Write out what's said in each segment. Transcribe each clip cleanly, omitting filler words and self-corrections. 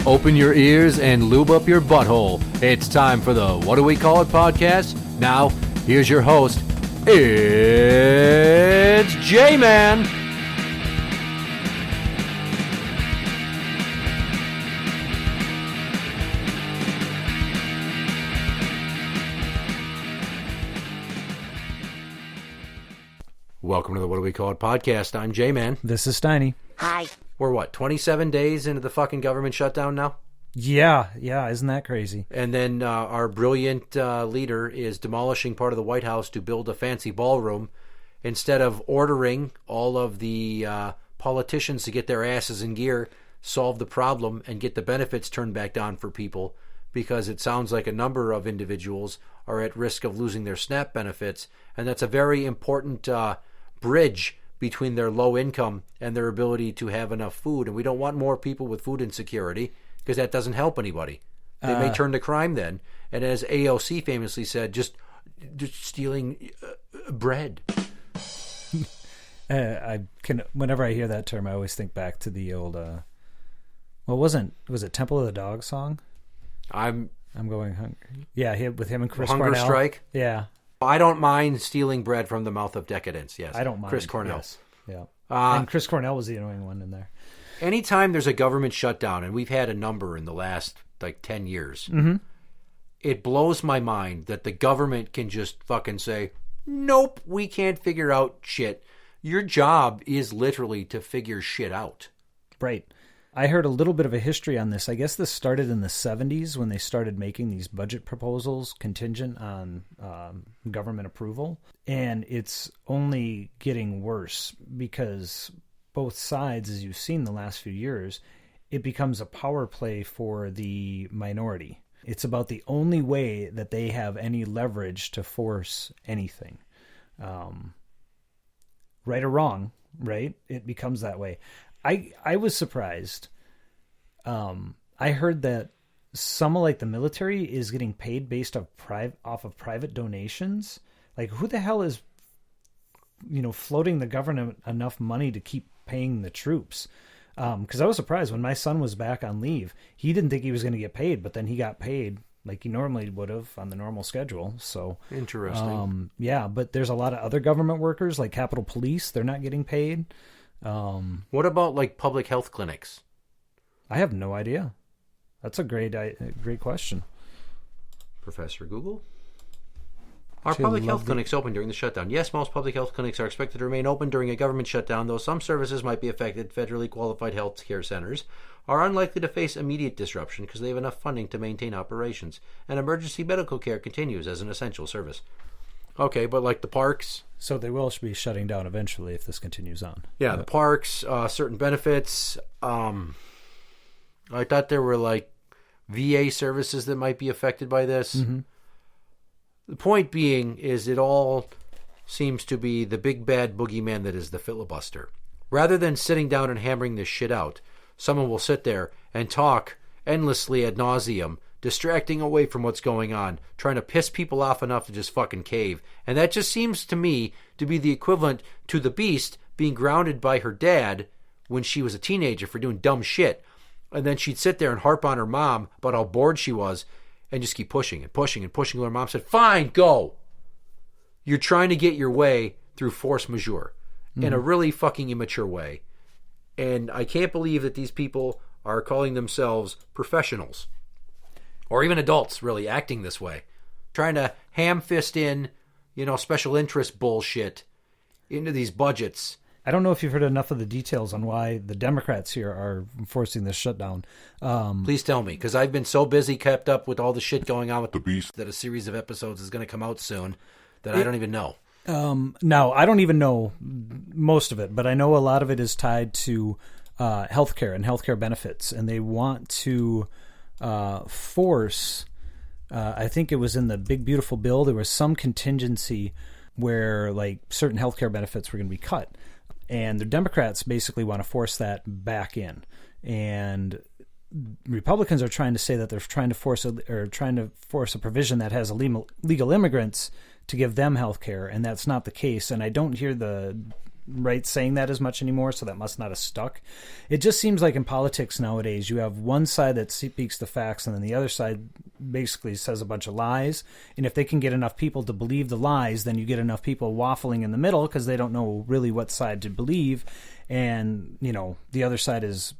Open your ears and lube up your butthole. It's time for the What Do We Call It podcast. Now, here's your host. It's Jmann. Welcome to the What Do We Call It podcast. I'm Jmann. This is Steiny. Hi. We're 27 days into the fucking government shutdown now? Yeah, isn't that crazy? And then our brilliant leader is demolishing part of the White House to build a fancy ballroom instead of ordering all of the politicians to get their asses in gear, solve the problem, and get the benefits turned back on for people, because it sounds like a number of individuals are at risk of losing their SNAP benefits, and that's a very important bridge between their low income and their ability to have enough food. And we don't want more people with food insecurity, because that doesn't help anybody. They may turn to crime then. And as AOC famously said, just stealing bread. Whenever I hear that term, I always think back to the old, was it Temple of the Dog song? I'm going hungry. Yeah, with him and Chris Hunger Cornell. Strike? Yeah. I don't mind stealing bread from the mouth of decadence, yes. I don't mind. Chris Cornell. Yes. Yeah. And Chris Cornell was the annoying one in there. Anytime there's a government shutdown, and we've had a number in the last 10 years, it blows my mind that the government can just fucking say, nope, we can't figure out shit. Your job is literally to figure shit out. Right. I heard a little bit of a history on this. I guess this started in the 70s when they started making these budget proposals contingent on government approval. And it's only getting worse because both sides, as you've seen the last few years, it becomes a power play for the minority. It's about the only way that they have any leverage to force anything. Right or wrong, right? It becomes that way. I was surprised. I heard that some of the military is getting paid based off of private donations. Like, who the hell is, floating the government enough money to keep paying the troops? Because I was surprised when my son was back on leave. He didn't think he was going to get paid, but then he got paid like he normally would have on the normal schedule. So interesting. Yeah, but there's a lot of other government workers like Capitol Police. They're not getting paid. What about public health clinics? I have no idea. That's a great question. Professor Google? Are public health clinics open during the shutdown? Yes, most public health clinics are expected to remain open during a government shutdown, though some services might be affected. Federally qualified health care centers are unlikely to face immediate disruption because they have enough funding to maintain operations, and emergency medical care continues as an essential service. Okay, but the parks? So they will be shutting down eventually if this continues on. Yeah, the parks, certain benefits. I thought there were VA services that might be affected by this. Mm-hmm. The point being is it all seems to be the big bad boogeyman that is the filibuster. Rather than sitting down and hammering this shit out, someone will sit there and talk endlessly ad nauseum, distracting away from what's going on, trying to piss people off enough to just fucking cave. And that just seems to me to be the equivalent to the Beast being grounded by her dad when she was a teenager for doing dumb shit. And then she'd sit there and harp on her mom about how bored she was and just keep pushing and pushing and pushing. Her mom said, fine, go. You're trying to get your way through force majeure in a really fucking immature way. And I can't believe that these people are calling themselves professionals or even adults really acting this way, trying to ham-fist in, special interest bullshit into these budgets. I don't know if you've heard enough of the details on why the Democrats here are forcing this shutdown. Please tell me, because I've been so busy kept up with all the shit going on with the Beast that a series of episodes is going to come out soon that I don't even know. No, I don't even know most of it, but I know a lot of it is tied to healthcare and healthcare benefits, and they want to force. I think it was in the Big Beautiful Bill. There was some contingency where certain healthcare benefits were going to be cut. And the Democrats basically want to force that back in. And Republicans are trying to say that they're trying to force a provision that has legal immigrants to give them health care, and that's not the case. And I don't hear the right saying that as much anymore, so that must not have stuck. It just seems like in politics nowadays, you have one side that speaks the facts, and then the other side basically says a bunch of lies. And if they can get enough people to believe the lies, then you get enough people waffling in the middle because they don't know really what side to believe. And, the other side has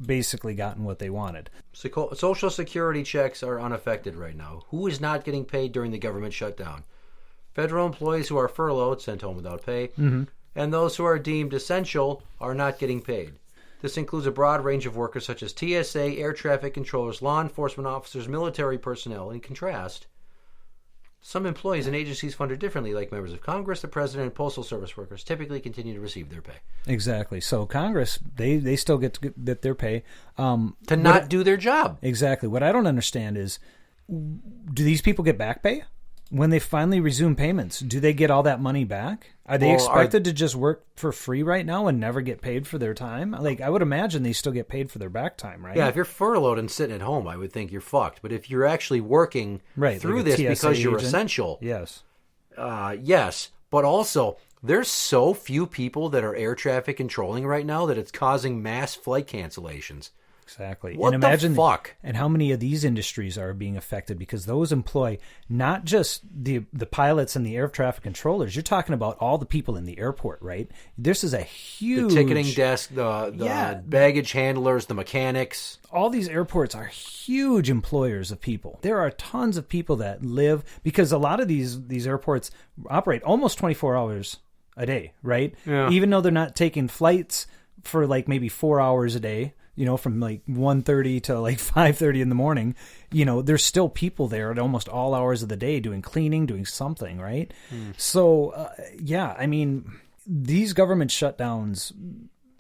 basically gotten what they wanted. Social Security checks are unaffected right now. Who is not getting paid during the government shutdown? Federal employees who are furloughed, sent home without pay, and those who are deemed essential are not getting paid. This includes a broad range of workers such as TSA, air traffic controllers, law enforcement officers, military personnel. In contrast, some employees and agencies funded differently, like members of Congress, the President, and Postal Service workers, typically continue to receive their pay. Exactly. So Congress, they still get their pay. To not do their job. Exactly. What I don't understand is, do these people get back pay? When they finally resume payments, do they get all that money back? Are they expected to just work for free right now and never get paid for their time? Like, I would imagine they still get paid for their back time, right? Yeah, if you're furloughed and sitting at home, I would think you're fucked. But if you're actually working through this because you're essential, yes. Yes. But also, there's so few people that are air traffic controlling right now that it's causing mass flight cancellations. Exactly. What and imagine the fuck? And how many of these industries are being affected, because those employ not just the pilots and the air traffic controllers. You're talking about all the people in the airport, right? This is a huge... The ticketing desk, the baggage handlers, the mechanics. All these airports are huge employers of people. There are tons of people that live, because a lot of these airports operate almost 24 hours a day, right? Yeah. Even though they're not taking flights for like maybe 4 hours a day, from like 1:30 to like 5:30 in the morning, there's still people there at almost all hours of the day doing cleaning, doing something, right? So, these government shutdowns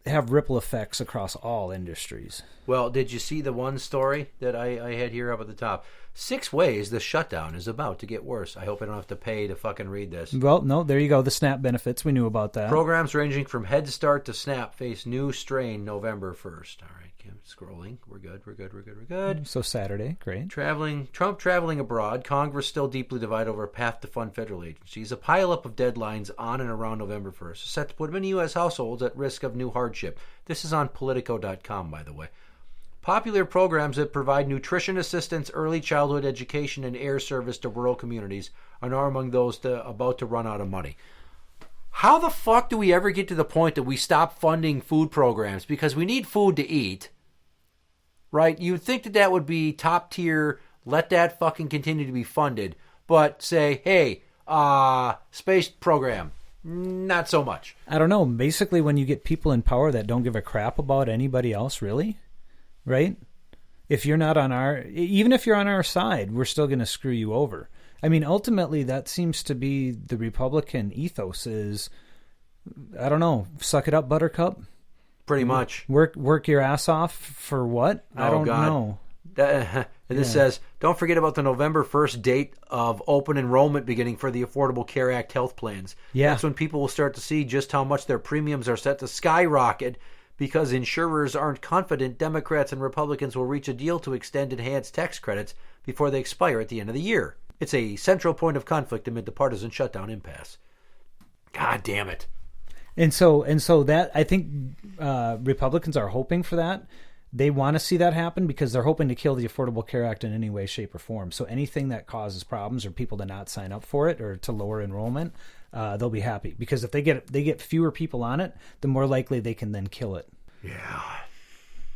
have ripple effects across all industries. Well, did you see the one story that I had here up at the top? 6 ways the shutdown is about to get worse. I hope I don't have to pay to fucking read this. Well, no, there you go. The SNAP benefits. We knew about that. Programs ranging from Head Start to SNAP face new strain November 1st. All right, keep scrolling. We're good. So Saturday, great. Trump traveling abroad. Congress still deeply divided over a path to fund federal agencies. A pileup of deadlines on and around November 1st is set to put many U.S. households at risk of new hardship. This is on Politico.com, by the way. Popular programs that provide nutrition assistance, early childhood education, and air service to rural communities are now among those about to run out of money. How the fuck do we ever get to the point that we stop funding food programs? Because we need food to eat, right? You'd think that would be top tier, let that fucking continue to be funded. But say, hey, space program, not so much. I don't know. Basically, when you get people in power that don't give a crap about anybody else, really... Right? If you're not even if you're on our side, we're still going to screw you over. I mean, ultimately, that seems to be the Republican ethos is, I don't know, suck it up, buttercup. Pretty much. Work your ass off for what? I don't know. This says, don't forget about the November 1st date of open enrollment beginning for the Affordable Care Act health plans. Yeah. That's when people will start to see just how much their premiums are set to skyrocket. Because insurers aren't confident Democrats and Republicans will reach a deal to extend enhanced tax credits before they expire at the end of the year. It's a central point of conflict amid the partisan shutdown impasse. God damn it. And so that, I think Republicans are hoping for that. They want to see that happen because they're hoping to kill the Affordable Care Act in any way, shape, or form. So anything that causes problems or people to not sign up for it or to lower enrollment, they'll be happy. Because if they get fewer people on it, the more likely they can then kill it. Yeah.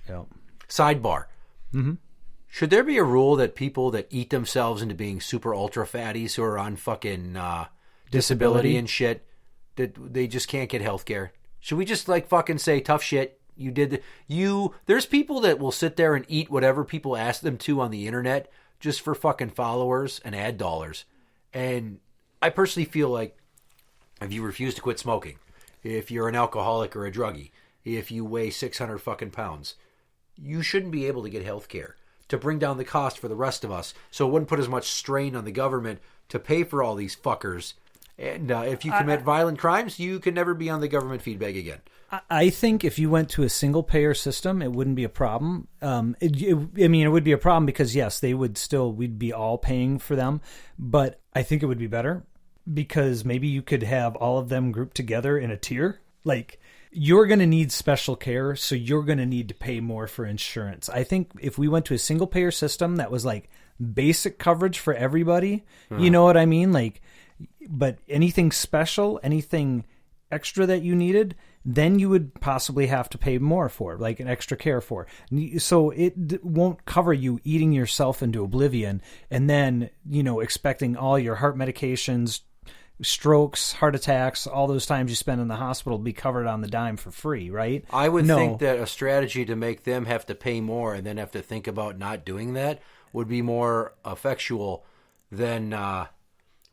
Yep. Sidebar. Mm-hmm. Should there be a rule that people that eat themselves into being super ultra fatties who are on fucking disability and shit, that they just can't get health care? Should we just like fucking say tough shit? There's people that will sit there and eat whatever people ask them to on the internet just for fucking followers and ad dollars. And I personally feel like if you refuse to quit smoking, if you're an alcoholic or a druggie, if you weigh 600 fucking pounds, you shouldn't be able to get health care to bring down the cost for the rest of us. So it wouldn't put as much strain on the government to pay for all these fuckers. And if you commit violent crimes, you can never be on the government feedback again. I think if you went to a single-payer system, it wouldn't be a problem. It would be a problem because, yes, we'd be all paying for them. But I think it would be better because maybe you could have all of them grouped together in a tier Like, you're going to need special care, so you're going to need to pay more for insurance. I think if we went to a single payer system that was like basic coverage for everybody, you know what I mean? Like, but anything special, anything extra that you needed, then you would possibly have to pay more for, like an extra care for. So it won't cover you eating yourself into oblivion and then, expecting all your heart medications, strokes, heart attacks, all those times you spend in the hospital be covered on the dime for free, right? I would think that a strategy to make them have to pay more and then have to think about not doing that would be more effectual than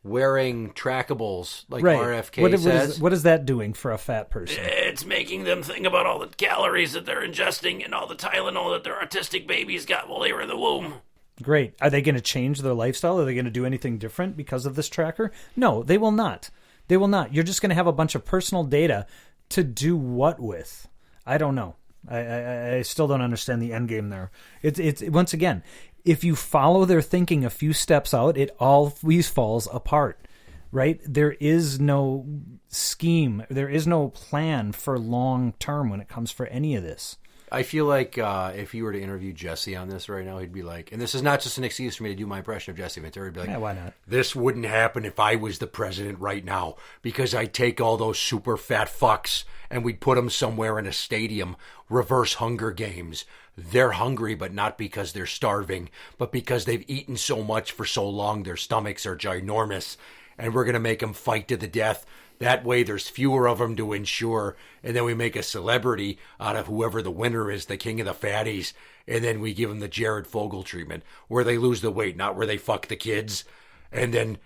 wearing trackables like RFK says. What is that doing for a fat person? It's making them think about all the calories that they're ingesting and all the Tylenol that their autistic babies got while they were in the womb. Great. Are they going to change their lifestyle? Are they going to do anything different because of this tracker? No, they will not. They will not. You're just going to have a bunch of personal data to do what with? I don't know. I still don't understand the end game there. It's once again, if you follow their thinking a few steps out, it always falls apart, right? There is no scheme. There is no plan for long term when it comes for any of this. I feel like if you were to interview Jesse on this right now, he'd be like, and this is not just an excuse for me to do my impression of Jesse Ventura, he'd be like, yeah, why not? This wouldn't happen if I was the president right now, because I'd take all those super fat fucks and we'd put them somewhere in a stadium, reverse Hunger Games. They're hungry, but not because they're starving, but because they've eaten so much for so long, their stomachs are ginormous, and we're going to make them fight to the death. That way there's fewer of them to insure, and then we make a celebrity out of whoever the winner is, the king of the fatties, and then we give them the Jared Fogle treatment, where they lose the weight, not where they fuck the kids, and then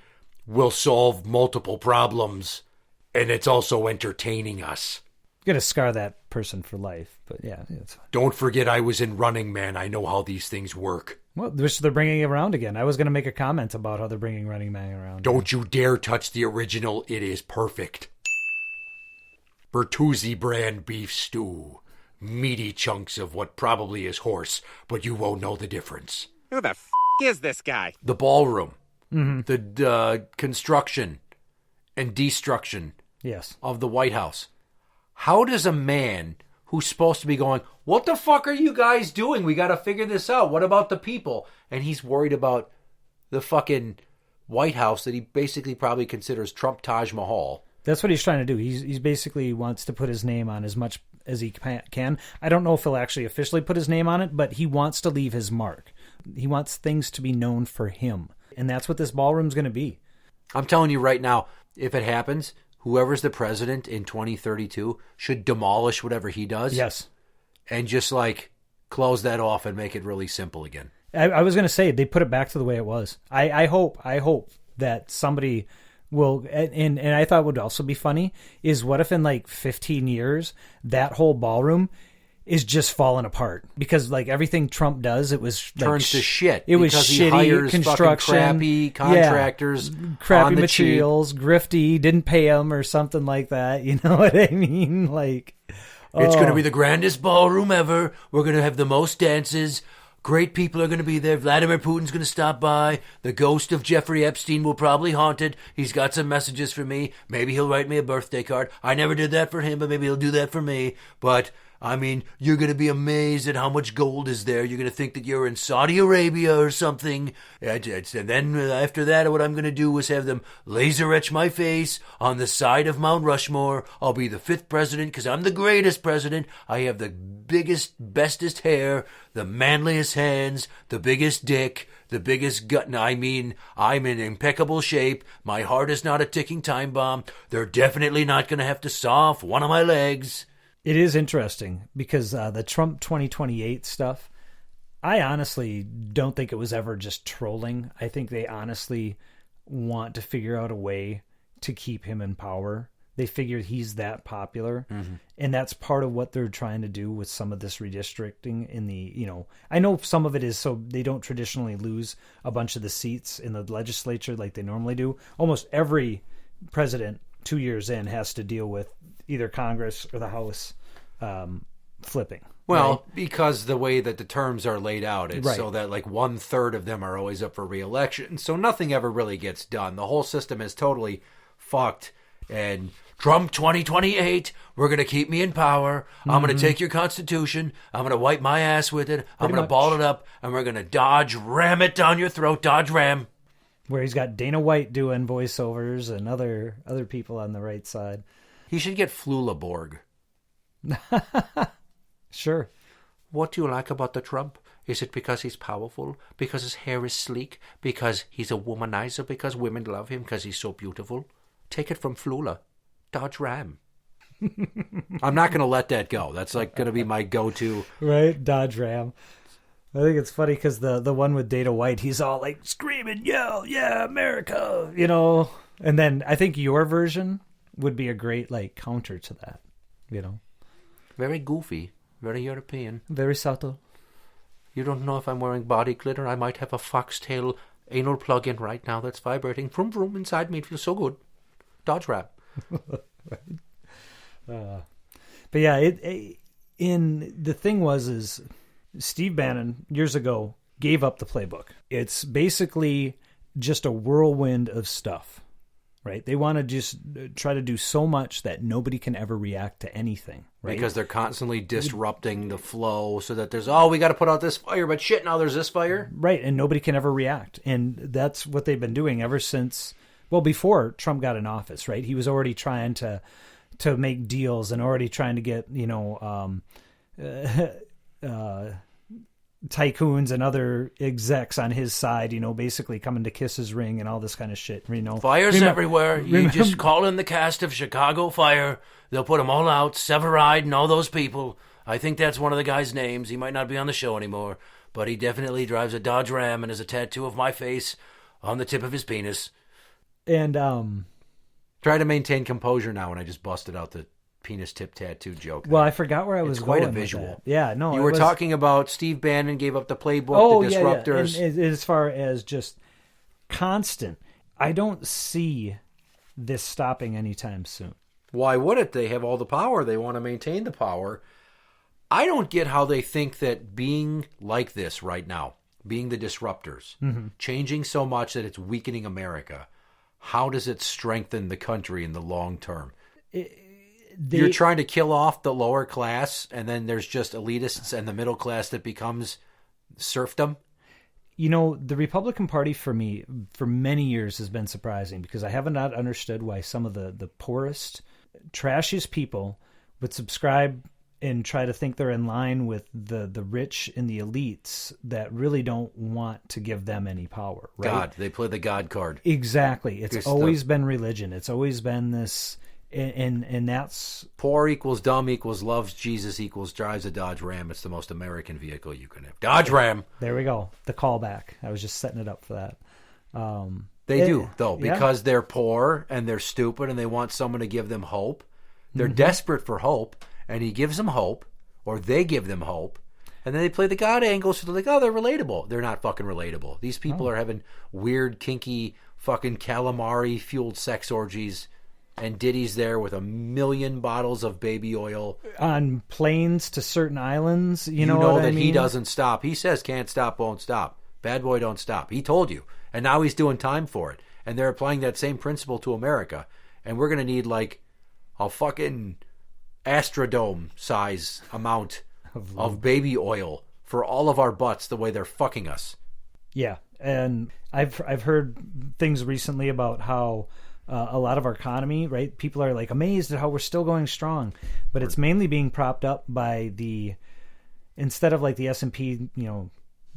we'll solve multiple problems, and it's also entertaining us. You're going to scar that person for life, but yeah, it's fine. Don't forget I was in Running Man. I know how these things work. Well, they're bringing it around again. I was going to make a comment about how they're bringing Running Man around. Don't you dare touch the original. It is perfect. Bertuzzi brand beef stew. Meaty chunks of what probably is horse, but you won't know the difference. Who the f*** is this guy? The ballroom. Mm-hmm. The construction and destruction of the White House. How does a man who's supposed to be going, what the fuck are you guys doing? We got to figure this out. What about the people? And he's worried about the fucking White House that he basically probably considers Trump Taj Mahal. That's what he's trying to do. He's basically wants to put his name on as much as he can. I don't know if he'll actually officially put his name on it, but he wants to leave his mark. He wants things to be known for him. And that's what this ballroom's going to be. I'm telling you right now, if it happens, whoever's the president in 2032 should demolish whatever he does. Yes. And just close that off and make it really simple again. I was going to say, they put it back to the way it was. I hope that somebody will, and I thought would also be funny, is what if in 15 years, that whole ballroom is just falling apart because everything Trump does, it was turns to shit. It was shitty he hires construction, crappy contractors, crappy materials, grifty, didn't pay them or something like that. You know what I mean? It's going to be the grandest ballroom ever. We're going to have the most dances. Great people are going to be there. Vladimir Putin's going to stop by. The ghost of Jeffrey Epstein will probably haunt it. He's got some messages for me. Maybe he'll write me a birthday card. I never did that for him, but maybe he'll do that for me. But I mean, you're going to be amazed at how much gold is there. You're going to think that you're in Saudi Arabia or something. And then after that, what I'm going to do is have them laser etch my face on the side of Mount Rushmore. I'll be the 5th president because I'm the greatest president. I have the biggest, bestest hair, the manliest hands, the biggest dick, the biggest gut. I mean, I'm in impeccable shape. My heart is not a ticking time bomb. They're definitely not going to have to saw off one of my legs. It is interesting because the Trump 2028 stuff, I honestly don't think it was ever just trolling. I think they honestly want to figure out a way to keep him in power. They figured he's that popular. Mm-hmm. And that's part of what they're trying to do with some of this redistricting in the, I know some of it is so they don't traditionally lose a bunch of the seats in the legislature like they normally do. Almost every president 2 years in has to deal with either Congress or the House flipping. Well, right? Because the way that the terms are laid out, it's right. So that 1/3 of them are always up for re-election. So nothing ever really gets done. The whole system is totally fucked. And Trump 2028, we're going to keep me in power. I'm going to take your Constitution. I'm going to wipe my ass with it. I'm going to ball it up. And we're going to dodge ram it down your throat. Dodge ram. Where he's got Dana White doing voiceovers and other people on the right side. He should get Flulaborg. Sure. What do you like about the Trump? Is it because he's powerful? Because his hair is sleek? Because he's a womanizer? Because women love him? Because he's so beautiful? Take it from Flula. Dodge Ram. I'm not going to let that go. That's like going to be my go-to. Right? Dodge Ram. I think it's funny because the one with Dana White, he's all like screaming, yell, yeah, America, you know. And then I think your version would be a great like counter to that, you know. Very goofy. Very European. Very subtle. You don't know if I'm wearing body glitter. I might have a foxtail anal plug-in right now that's vibrating. Vroom, vroom inside me. It feels so good. Dodge Ram. But yeah, the thing is Steve Bannon years ago gave up the playbook. It's basically just a whirlwind of stuff, right? They want to just try to do so much that nobody can ever react to anything, right? Because they're constantly disrupting the flow so that there's, we got to put out this fire, but shit, now there's this fire. Right, and nobody can ever react. And that's what they've been doing ever since, well, before Trump got in office, right? He was already trying to make deals and already trying to get, tycoons and other execs on his side, basically coming to kiss his ring and all this kind of shit. Fires everywhere. You just call in the cast of Chicago Fire. They'll put them all out. Severide and all those people. I think that's one of the guy's names. He might not be on the show anymore, but he definitely drives a Dodge Ram and has a tattoo of my face on the tip of his penis. And try to maintain composure now when I just busted out the penis tip tattoo joke. Well, I forgot where I was going. Quite a visual. With that. Yeah, no. You were talking about Steve Bannon gave up the playbook, the disruptors. Yeah. And as far as just constant, I don't see this stopping anytime soon. Why would it? They have all the power. They want to maintain the power. I don't get how they think that being like this right now, being the disruptors, changing so much that it's weakening America, how does it strengthen the country in the long term? You're trying to kill off the lower class, and then there's just elitists and the middle class that becomes serfdom. The Republican Party for me, for many years, has been surprising because I have not understood why some of the poorest, trashiest people would subscribe and try to think they're in line with the rich and the elites that really don't want to give them any power. Right? God, they play the God card. Exactly. It's always been religion. It's always been this, and that's... Poor equals dumb equals loves Jesus equals drives a Dodge Ram. It's the most American vehicle you can have. Dodge Ram! There we go. The callback. I was just setting it up for that. They do, though, because they're poor and they're stupid and they want someone to give them hope. They're desperate for hope. And he gives them hope, or they give them hope, and then they play the God angle, so they're like, they're relatable. They're not fucking relatable. These people are having weird, kinky, fucking calamari-fueled sex orgies, and Diddy's there with 1 million bottles of baby oil. On planes to certain islands, you know what that I mean? He doesn't stop. He says, can't stop, won't stop. Bad boy don't stop. He told you. And now he's doing time for it. And they're applying that same principle to America. And we're going to need, like, a fucking... Astrodome size amount of baby oil for all of our butts the way they're fucking us. Yeah, and I've heard things recently about how a lot of our economy, right? People are like amazed at how we're still going strong, but it's mainly being propped up by instead of like the S&P,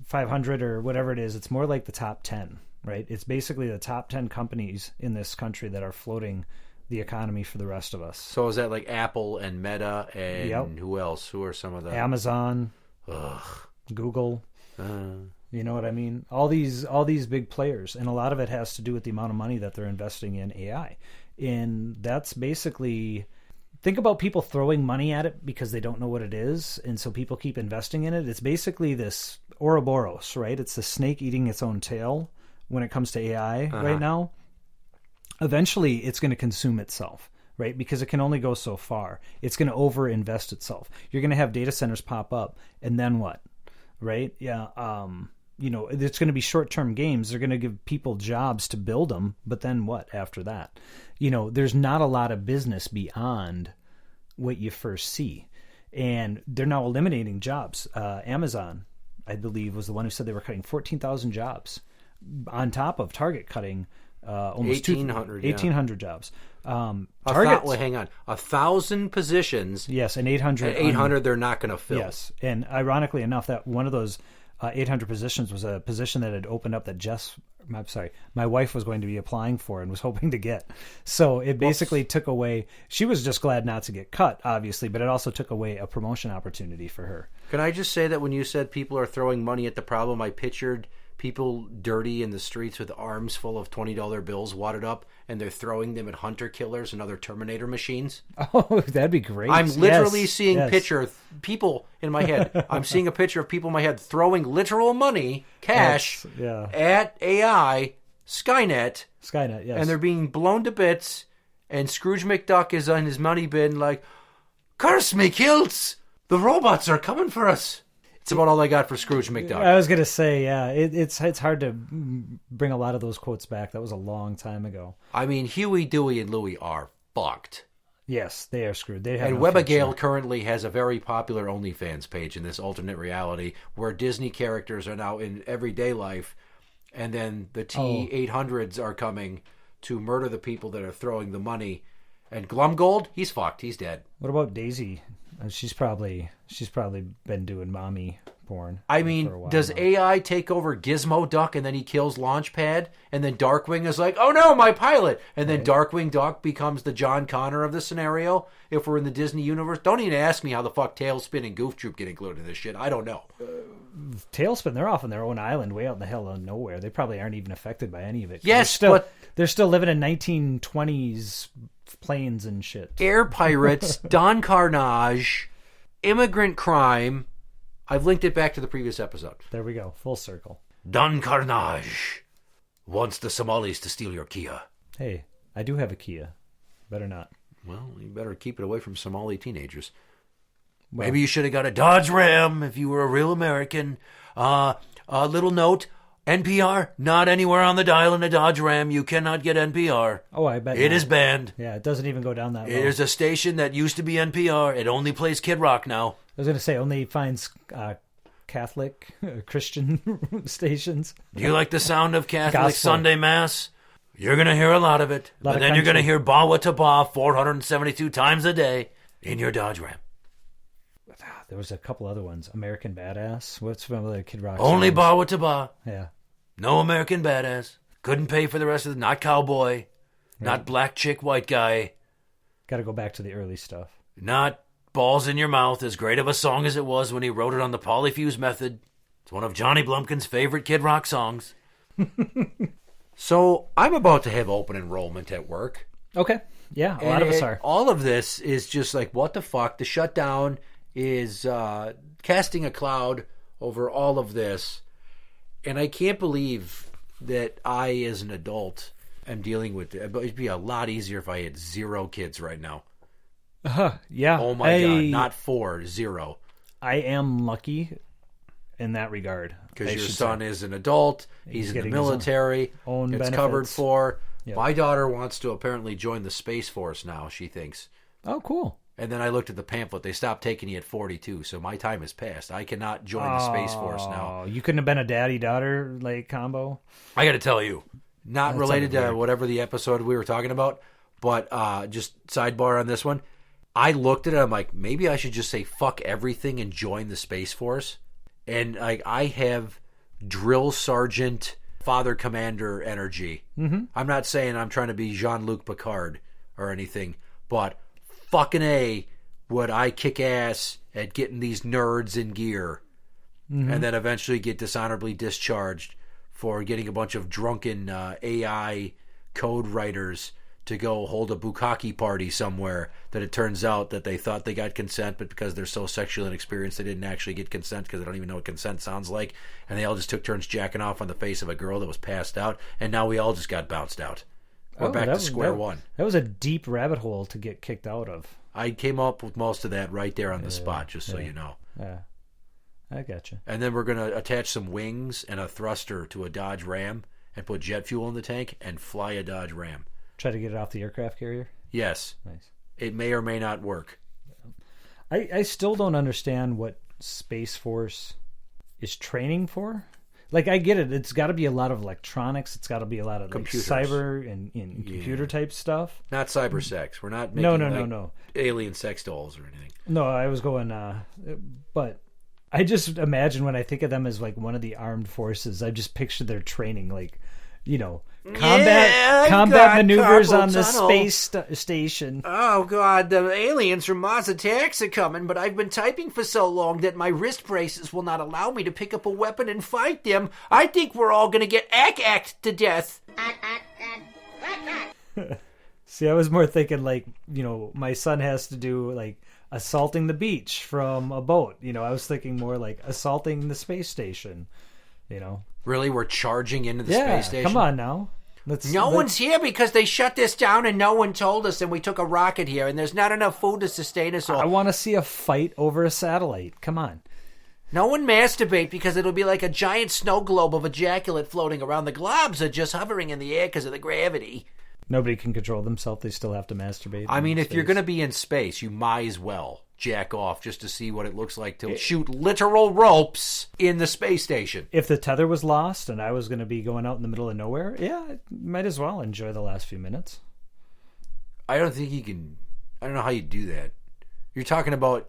500 or whatever it is, it's more like the top 10, right? It's basically the top 10 companies in this country that are floating the economy for the rest of us. So is that like Apple and Meta and who else? Who are some of the... Amazon, Google, you know what I mean? All these big players, and a lot of it has to do with the amount of money that they're investing in AI. And that's basically... Think about people throwing money at it because they don't know what it is, and so people keep investing in it. It's basically this Ouroboros, right? It's the snake eating its own tail when it comes to AI right now. Eventually, it's going to consume itself, right? Because it can only go so far. It's going to overinvest itself. You're going to have data centers pop up, and then what, right? Yeah. it's going to be short-term games. They're going to give people jobs to build them, but then what after that? There's not a lot of business beyond what you first see. And they're now eliminating jobs. Amazon, I believe, was the one who said they were cutting 14,000 jobs on top of Target cutting almost 1,800 jobs. Target, hang on, 1,000 positions. Yes, and 800. And 800 they're not going to fill. Yes, and ironically enough, that one of those 800 positions was a position that had opened up that my wife was going to be applying for and was hoping to get. So it basically took away. She was just glad not to get cut, obviously, but it also took away a promotion opportunity for her. Can I just say that when you said people are throwing money at the problem, I pictured people dirty in the streets with arms full of $20 bills wadded up, and they're throwing them at hunter killers and other Terminator machines. Oh, that'd be great. I'm literally seeing people in my head. I'm seeing a picture of people in my head throwing literal money, cash, at AI, Skynet. Skynet, yes. And they're being blown to bits, and Scrooge McDuck is on his money bin like, curse me, kilts! The robots are coming for us. It's about all I got for Scrooge McDuck. I was going to say, it's hard to bring a lot of those quotes back. That was a long time ago. I mean, Huey, Dewey, and Louie are fucked. Yes, they are screwed. They have and Webigail currently has a very popular OnlyFans page in this alternate reality where Disney characters are now in everyday life, and then the T-800s are coming to murder the people that are throwing the money. And Glumgold, he's fucked. He's dead. What about Daisy? She's probably been doing mommy porn. I mean, does AI take over Gizmo Duck and then he kills Launchpad? And then Darkwing is like, oh no, my pilot! And then Darkwing Duck becomes the John Connor of the scenario if we're in the Disney universe? Don't even ask me how the fuck Tailspin and Goof Troop get included in this shit. I don't know. Tailspin, they're off on their own island way out in the hell of nowhere. They probably aren't even affected by any of it. Yes, but they're still living in 1920s planes and shit. Air pirates, Don Carnage, immigrant crime. I've linked it back to the previous episode. There we go. Full circle. Don Carnage wants the Somalis to steal your Kia. Hey, I do have a Kia. Better not. Well, you better keep it away from Somali teenagers. Well, maybe you should have got a Dodge Ram if you were a real American. A little note. NPR, not anywhere on the dial in a Dodge Ram. You cannot get NPR. Oh, I bet it is banned. Yeah, it doesn't even go down that low. There's a station that used to be NPR. It only plays Kid Rock now. I was going to say, only finds Catholic, Christian stations. Do you like the sound of Catholic Sunday Mass? You're going to hear a lot of it. But then you're going to hear Bawa to Ba 472 times a day in your Dodge Ram. There was a couple other ones. American Badass. What's some other Kid Rock Only songs? Bawa to Ba. Yeah. No American Badass. Couldn't pay for the rest of the... Not Cowboy. Yeah. Not Black Chick, White Guy. Got to go back to the early stuff. Not Balls in Your Mouth, as great of a song as it was when he wrote it on the Polyfuse method. It's one of Johnny Blumpkin's favorite Kid Rock songs. So, I'm about to have open enrollment at work. Okay. Yeah, a lot of us are. All of this is just like, what the fuck? The shutdown is casting a cloud over all of this. And I can't believe that I, as an adult, am dealing with it. But it'd be a lot easier if I had 0 kids right now. Yeah. Oh my God. Not 4, 0. I am lucky in that regard. Because your son is an adult. He's in the military. Own it's benefits. Covered for. Yep. My daughter wants to apparently join the Space Force now, she thinks. Oh, cool. And then I looked at the pamphlet. They stopped taking you at 42, so my time has passed. I cannot join the Space Force now. You couldn't have been a daddy-daughter like combo? I got to tell you, not related to whatever the episode we were talking about, but just sidebar on this one. I looked at it, I'm like, maybe I should just say fuck everything and join the Space Force. And I have drill sergeant, father commander energy. Mm-hmm. I'm not saying I'm trying to be Jean-Luc Picard or anything, but fucking A, would I kick ass at getting these nerds in gear and then eventually get dishonorably discharged for getting a bunch of drunken AI code writers to go hold a bukkake party somewhere that it turns out that they thought they got consent, but because they're so sexually inexperienced, they didn't actually get consent because they don't even know what consent sounds like, and they all just took turns jacking off on the face of a girl that was passed out, and now we all just got bounced out. We're back to square one. That was a deep rabbit hole to get kicked out of. I came up with most of that right there on the spot, just so you know. Yeah. I gotcha. And then we're going to attach some wings and a thruster to a Dodge Ram and put jet fuel in the tank and fly a Dodge Ram. Try to get it off the aircraft carrier? Yes. Nice. It may or may not work. I still don't understand what Space Force is training for. Like, I get it. It's got to be a lot of electronics. It's got to be a lot of like, cyber and computer type stuff. Not cyber sex. We're not making no. alien sex dolls or anything. No, I was going, but I just imagine when I think of them as like one of the armed forces, I just picture their training, like, you know, combat maneuvers on the space station. Oh, God, the aliens from Mars Attacks are coming, but I've been typing for so long that my wrist braces will not allow me to pick up a weapon and fight them. I think we're all going to get acked to death. See, I was more thinking like, you know, my son has to do like assaulting the beach from a boat. You know, I was thinking more like assaulting the space station, you know. Really? We're charging into the space station? Come on now. No one's here because they shut this down and no one told us and we took a rocket here and there's not enough food to sustain us all. I want to see a fight over a satellite. Come on. No one masturbate because it'll be like a giant snow globe of ejaculate floating around. The globs are just hovering in the air because of the gravity. Nobody can control themselves. They still have to masturbate. I mean, if you're going to be in space, you might as well jack off just to see what it looks like to shoot literal ropes in the space station. If the tether was lost and I was going to be going out in the middle of nowhere, I might as well enjoy the last few minutes. I don't think you can. I don't know how you do that. You're talking about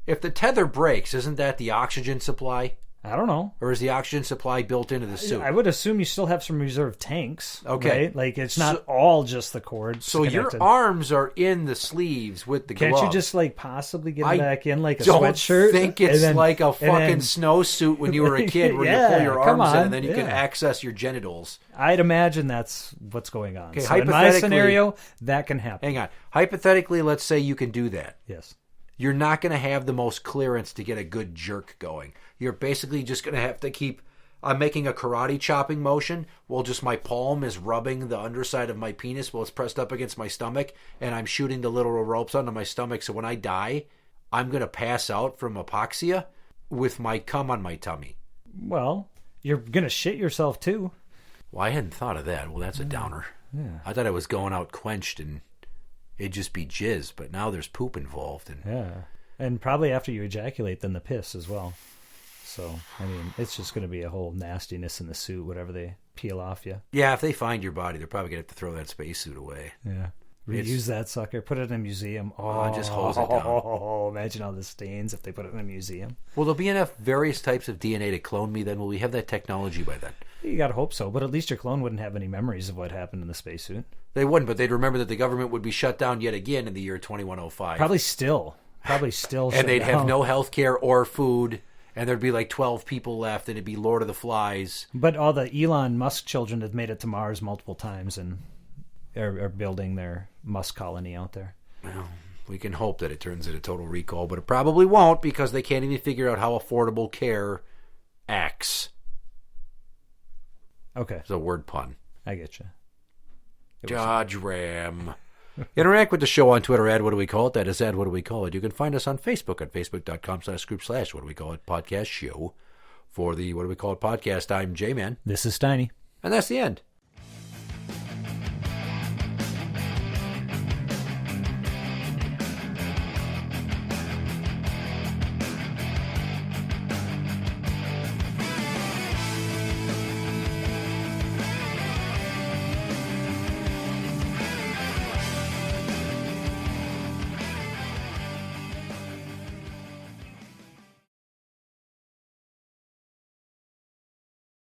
if the tether breaks, isn't that the oxygen supply? I don't know. Or is the oxygen supply built into the suit? I would assume you still have some reserve tanks. Okay. Right? Like, it's not all just the cords. So your arms are in the sleeves with the gloves. Can't you just, like, possibly get them back in like a sweatshirt? I think it's like a fucking snowsuit when you were a kid where you pull your arms in and then you can access your genitals. I'd imagine that's what's going on. Okay, so in my scenario, that can happen. Hang on. Hypothetically, let's say you can do that. Yes. You're not going to have the most clearance to get a good jerk going. You're basically just going to have to keep... I'm making a karate chopping motion while just my palm is rubbing the underside of my penis while it's pressed up against my stomach, and I'm shooting the literal ropes onto my stomach, so when I die, I'm going to pass out from hypoxia with my cum on my tummy. Well, you're going to shit yourself, too. Well, I hadn't thought of that. Well, that's a downer. Yeah. I thought I was going out quenched and it'd just be jizz, but now there's poop involved. And probably after you ejaculate, then the piss as well. So, I mean, it's just going to be a whole nastiness in the suit, whatever they peel off you. Yeah, if they find your body, they're probably going to have to throw that spacesuit away. Yeah. Reuse that sucker. Put it in a museum. Just hose it down. Oh, imagine all the stains if they put it in a museum. Well, there'll be enough various types of DNA to clone me then. Will we have that technology by then? You got to hope so, but at least your clone wouldn't have any memories of what happened in the spacesuit. They wouldn't, but they'd remember that the government would be shut down yet again in the year 2105. Probably still. And they'd have no health care or food, and there'd be like 12 people left, and it'd be Lord of the Flies. But all the Elon Musk children have made it to Mars multiple times and are building their Musk colony out there. Well, we can hope that it turns into total recall, but it probably won't because they can't even figure out how affordable care acts. Okay. It's a word pun. I get you. Dodge Ram. Interact with the show on Twitter at What Do We Call It? That is at What Do We Call It? You can find us on Facebook at facebook.com/group/What Do We Call It podcast show. For the What Do We Call It podcast, I'm Jmann. This is Steiny. And that's the end.